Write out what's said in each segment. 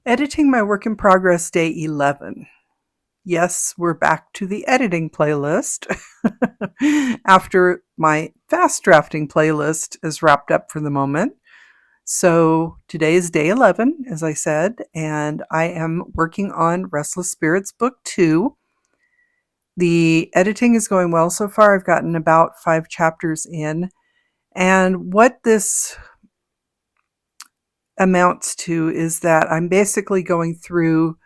Editing my work in progress, day 11. Yes, we're back to the editing playlist after my fast drafting playlist is wrapped up for the moment. So today is day 11, as I said, and I am working on Restless Spirits Book Two. The editing is going well so far. I've gotten about 5 chapters in. And what this amounts to is that I'm basically going through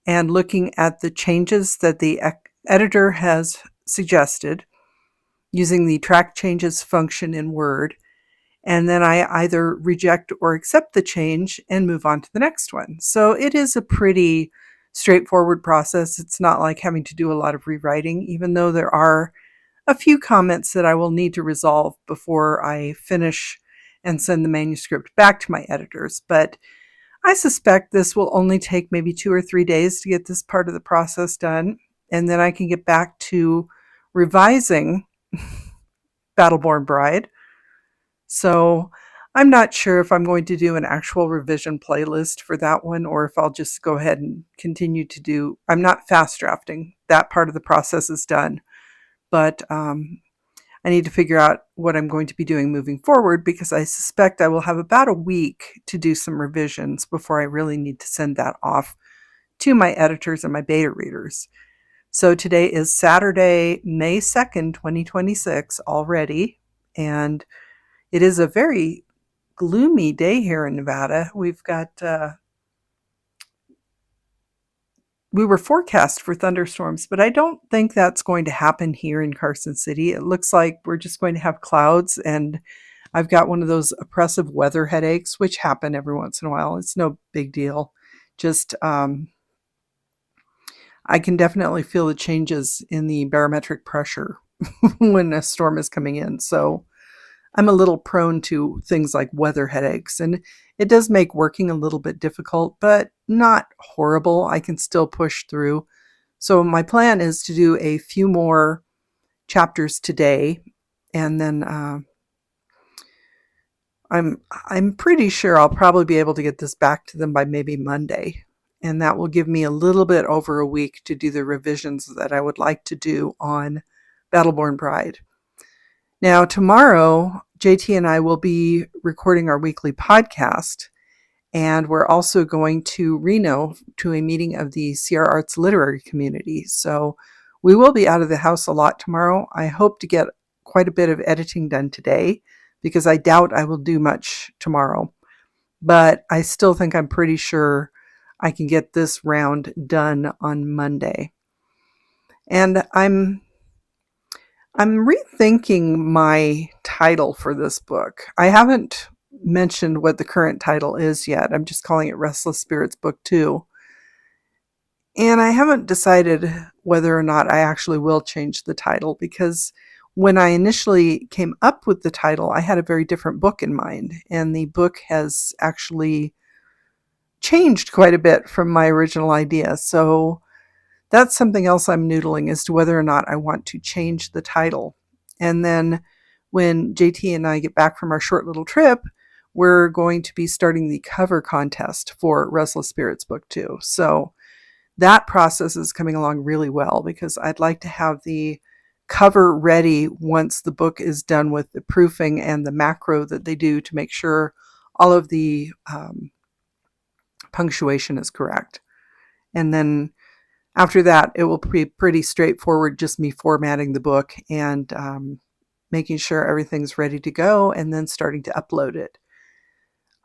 and looking at the changes that the editor has suggested using the track changes function in Word. And then I either reject or accept the change and move on to the next one. So it is a pretty straightforward process. It's not like having to do a lot of rewriting, even though there are a few comments that I will need to resolve before I finish and send the manuscript back to my editors. But I suspect this will only take maybe 2 or 3 days to get this part of the process done, and then I can get back to revising Battleborn Bride. So I'm not sure if I'm going to do an actual revision playlist for that one or if I'll just go ahead and continue to do. I'm not fast drafting. That part of the process is done. But I need to figure out what I'm going to be doing moving forward because I suspect I will have about a week to do some revisions before I really need to send that off to my editors and my beta readers. So today is Saturday, May 2nd, 2026 already, and it is a very gloomy day here in Nevada. We were forecast for thunderstorms, but I don't think that's going to happen here in Carson City. It looks like we're just going to have clouds, and I've got one of those oppressive weather headaches, which happen every once in a while. It's no big deal. Just I can definitely feel the changes in the barometric pressure when a storm is coming in. So I'm a little prone to things like weather headaches, and it does make working a little bit difficult, but not horrible. I can still push through. So my plan is to do a few more chapters today, and then I'm pretty sure I'll probably be able to get this back to them by maybe Monday, and that will give me a little bit over a week to do the revisions that I would like to do on Battleborn Bride. Now, tomorrow, JT and I will be recording our weekly podcast, and we're also going to Reno to a meeting of the Sierra Arts literary community. So we will be out of the house a lot tomorrow. I hope to get quite a bit of editing done today because I doubt I will do much tomorrow. But I still think I'm pretty sure I can get this round done on Monday. And I'm rethinking my title for this book. I haven't mentioned what the current title is yet. I'm just calling it Restless Spirits Book Two. And I haven't decided whether or not I actually will change the title because when I initially came up with the title, I had a very different book in mind. And the book has actually changed quite a bit from my original idea. So that's something else I'm noodling as to whether or not I want to change the title. And then when JT and I get back from our short little trip, we're going to be starting the cover contest for Restless Spirits Book Two. So that process is coming along really well because I'd like to have the cover ready once the book is done with the proofing and the macro that they do to make sure all of the punctuation is correct. And then after that, it will be pretty straightforward, just me formatting the book and making sure everything's ready to go and then starting to upload it.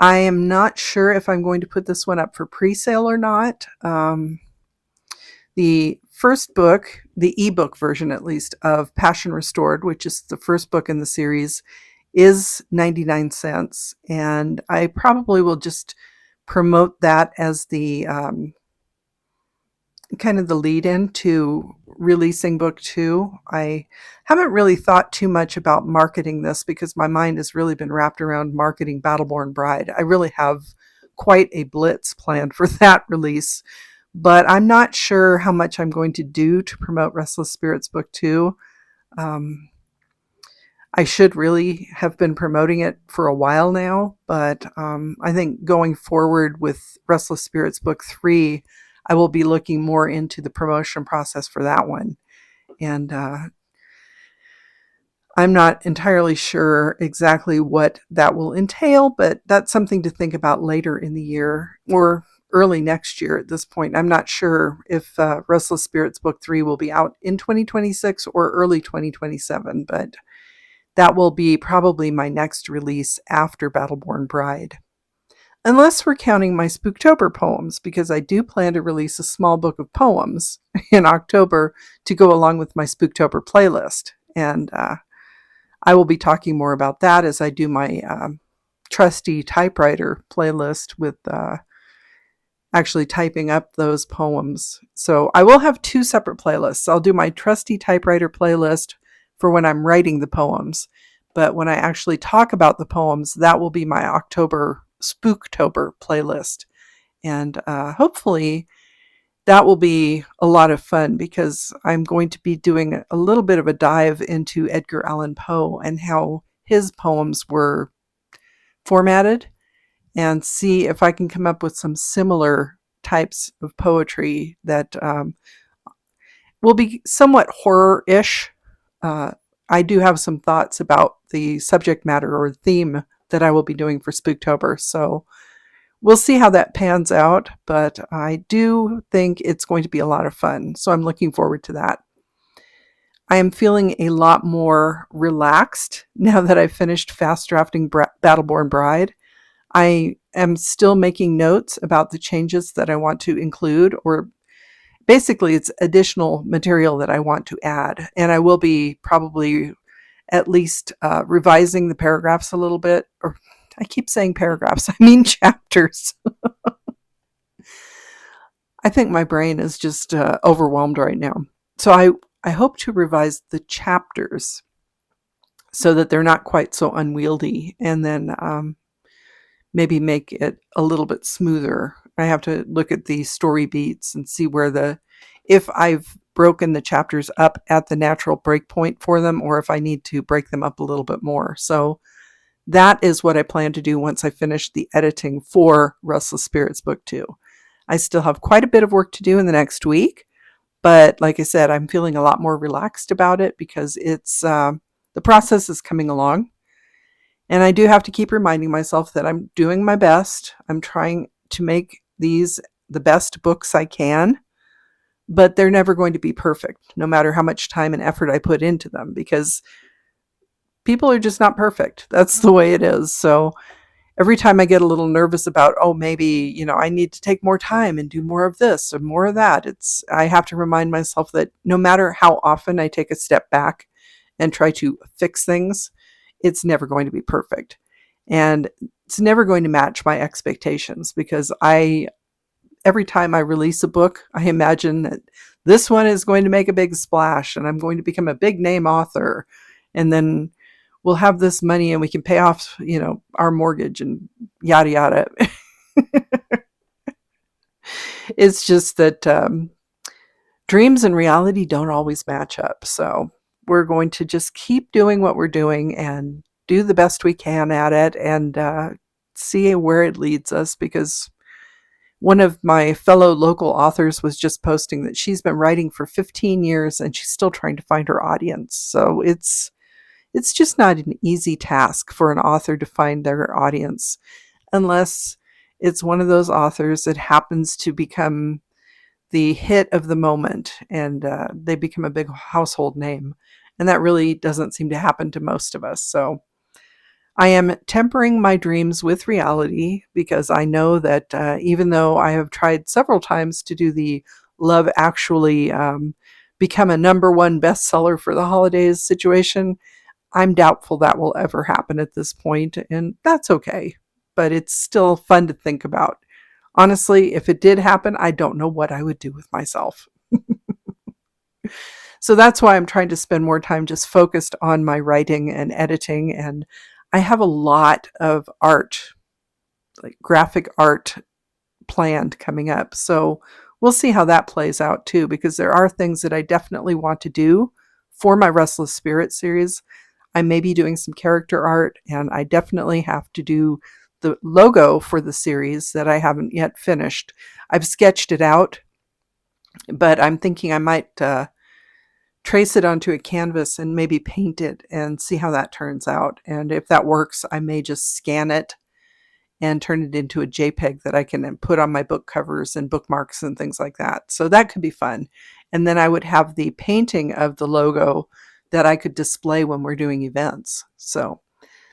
I am not sure if I'm going to put this one up for pre-sale or not. The first book, the ebook version at least, of Passion Restored, which is the first book in the series, is 99 cents. And I probably will just promote that as the kind of the lead in to releasing book two. I haven't really thought too much about marketing this because my mind has really been wrapped around marketing Battleborn Bride. I really have quite a blitz planned for that release, but I'm not sure how much I'm going to do to promote Restless Spirits Book Two. Um, I should really have been promoting it for a while now, but I think going forward with Restless Spirits Book 3, I will be looking more into the promotion process for that one. And I'm not entirely sure exactly what that will entail, but that's something to think about later in the year or early next year at this point. I'm not sure if Restless Spirits Book 3 will be out in 2026 or early 2027, but that will be probably my next release after Battleborn Bride. Unless we're counting my Spooktober poems, because I do plan to release a small book of poems in October to go along with my Spooktober playlist. And I will be talking more about that as I do my trusty typewriter playlist with actually typing up those poems. So I will have two separate playlists. I'll do my trusty typewriter playlist for when I'm writing the poems. But when I actually talk about the poems, that will be my October Spooktober playlist. And hopefully that will be a lot of fun because I'm going to be doing a little bit of a dive into Edgar Allan Poe and how his poems were formatted and see if I can come up with some similar types of poetry that will be somewhat horror-ish. I do have some thoughts about the subject matter or theme that I will be doing for Spooktober, so we'll see how that pans out, but I do think it's going to be a lot of fun, so I'm looking forward to that. I am feeling a lot more relaxed now that I've finished fast drafting Battleborn Bride. I am still making notes about the changes that I want to include, or basically it's additional material that I want to add, and I will be probably at least revising the paragraphs a little bit, or I keep saying paragraphs, I mean chapters. I think my brain is just overwhelmed right now. So I hope to revise the chapters so that they're not quite so unwieldy, and then maybe make it a little bit smoother. I have to look at the story beats and see if I've broken the chapters up at the natural break point for them, or if I need to break them up a little bit more. So that is what I plan to do once I finish the editing for Restless Spirits Book 2. I still have quite a bit of work to do in the next week, but like I said, I'm feeling a lot more relaxed about it because it's the process is coming along. And I do have to keep reminding myself that I'm doing my best. I'm trying to make these the best books I can, but they're never going to be perfect, no matter how much time and effort I put into them, because people are just not perfect. That's the way it is. So every time I get a little nervous about, oh, maybe, I need to take more time and do more of this or more of that, I have to remind myself that no matter how often I take a step back and try to fix things, it's never going to be perfect. And it's never going to match my expectations, because every time I release a book, I imagine that this one is going to make a big splash and I'm going to become a big name author. And then we'll have this money and we can pay off, our mortgage and yada, yada. It's just that dreams and reality don't always match up. So we're going to just keep doing what we're doing and do the best we can at it, and see where it leads us, because one of my fellow local authors was just posting that she's been writing for 15 years and she's still trying to find her audience. So it's just not an easy task for an author to find their audience, unless it's one of those authors that happens to become the hit of the moment and they become a big household name. And that really doesn't seem to happen to most of us. So I am tempering my dreams with reality, because I know that even though I have tried several times to do the Love Actually become a #1 bestseller for the holidays situation, I'm doubtful that will ever happen at this point, and that's okay. But it's still fun to think about. Honestly, if it did happen, I don't know what I would do with myself. So that's why I'm trying to spend more time just focused on my writing and editing. And I have a lot of art, like graphic art, planned coming up. So we'll see how that plays out too, because there are things that I definitely want to do for my Restless Spirit series. I may be doing some character art, and I definitely have to do the logo for the series that I haven't yet finished. I've sketched it out, but I'm thinking I might trace it onto a canvas and maybe paint it and see how that turns out. And if that works, I may just scan it and turn it into a JPEG that I can then put on my book covers and bookmarks and things like that. So that could be fun. And then I would have the painting of the logo that I could display when we're doing events. So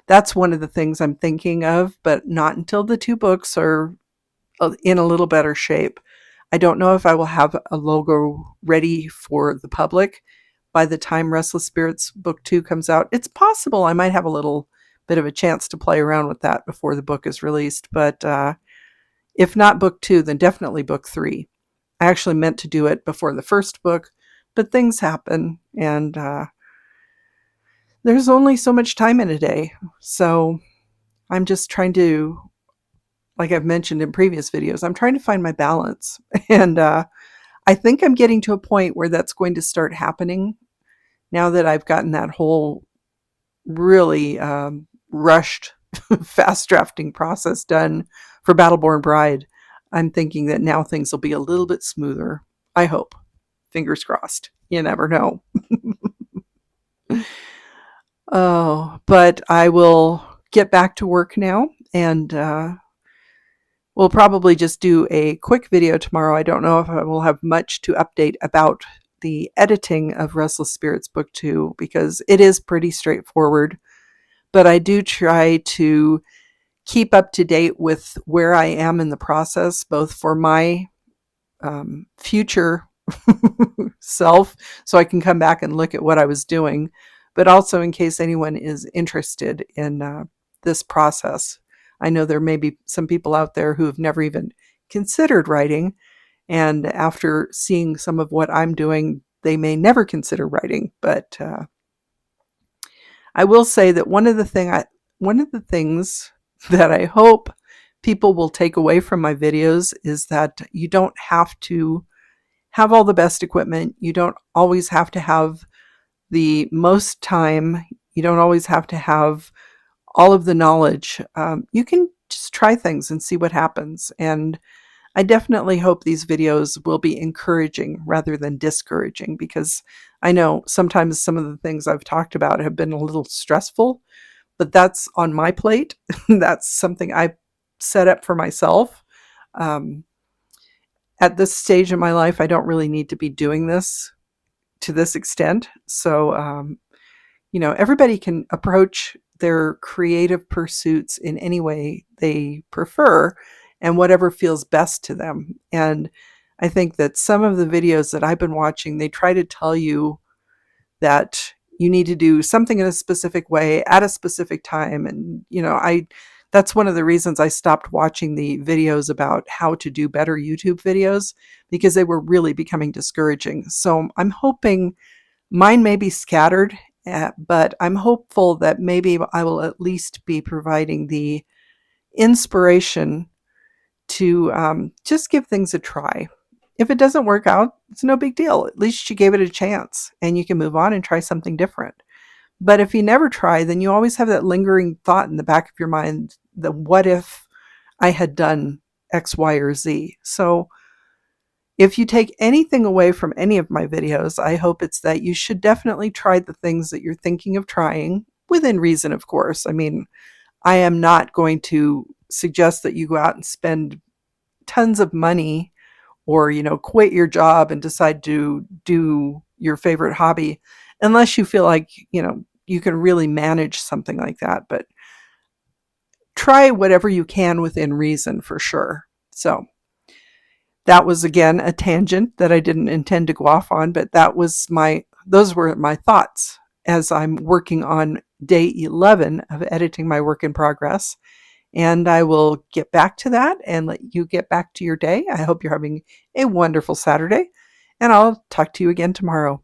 that's one of the things I'm thinking of, but not until the two books are in a little better shape. I don't know if I will have a logo ready for the public by the time Restless Spirits Book Two comes out. It's possible I might have a little bit of a chance to play around with that before the book is released, but if not Book Two, then definitely Book Three. I actually meant to do it before the first book, but things happen, and there's only so much time in a day. So I'm just trying to, like I've mentioned in previous videos, I'm trying to find my balance. And I think I'm getting to a point where that's going to start happening now that I've gotten that whole really rushed, fast drafting process done for Battleborn Bride. I'm thinking that now things will be a little bit smoother. I hope. Fingers crossed. You never know. Oh, but I will get back to work now, and we'll probably just do a quick video tomorrow. I don't know if I will have much to update about the editing of Restless Spirits Book 2 because it is pretty straightforward, but I do try to keep up to date with where I am in the process, both for my future self, so I can come back and look at what I was doing, but also in case anyone is interested in this process. I know there may be some people out there who have never even considered writing, and after seeing some of what I'm doing, they may never consider writing. But I will say that one of the things that I hope people will take away from my videos is that you don't have to have all the best equipment. You don't always have to have the most time. You don't always have to have all of the knowledge. You can just try things and see what happens. And I definitely hope these videos will be encouraging rather than discouraging, because I know sometimes some of the things I've talked about have been a little stressful, but that's on my plate. That's something I set up for myself. At this stage in my life, I don't really need to be doing this to this extent. So, everybody can approach their creative pursuits in any way they prefer and whatever feels best to them. And I think that some of the videos that I've been watching, they try to tell you that you need to do something in a specific way at a specific time. And, that's one of the reasons I stopped watching the videos about how to do better YouTube videos, because they were really becoming discouraging. So I'm hoping mine may be scattered, but I'm hopeful that maybe I will at least be providing the inspiration to just give things a try. If it doesn't work out, it's no big deal. At least you gave it a chance and you can move on and try something different. But if you never try, then you always have that lingering thought in the back of your mind that what if I had done X, Y, or Z? So if you take anything away from any of my videos, I hope it's that you should definitely try the things that you're thinking of trying, within reason, of course. I mean, I am not going to suggest that you go out and spend tons of money or, quit your job and decide to do your favorite hobby unless you feel like, you can really manage something like that. But try whatever you can within reason, for sure. So that was, again, a tangent that I didn't intend to go off on, but those were my thoughts as I'm working on day 11 of editing my work in progress. And I will get back to that and let you get back to your day. I hope you're having a wonderful Saturday, and I'll talk to you again tomorrow.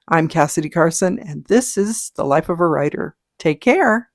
I'm Cassidy Carson, and this is The Life of a Writer. Take care.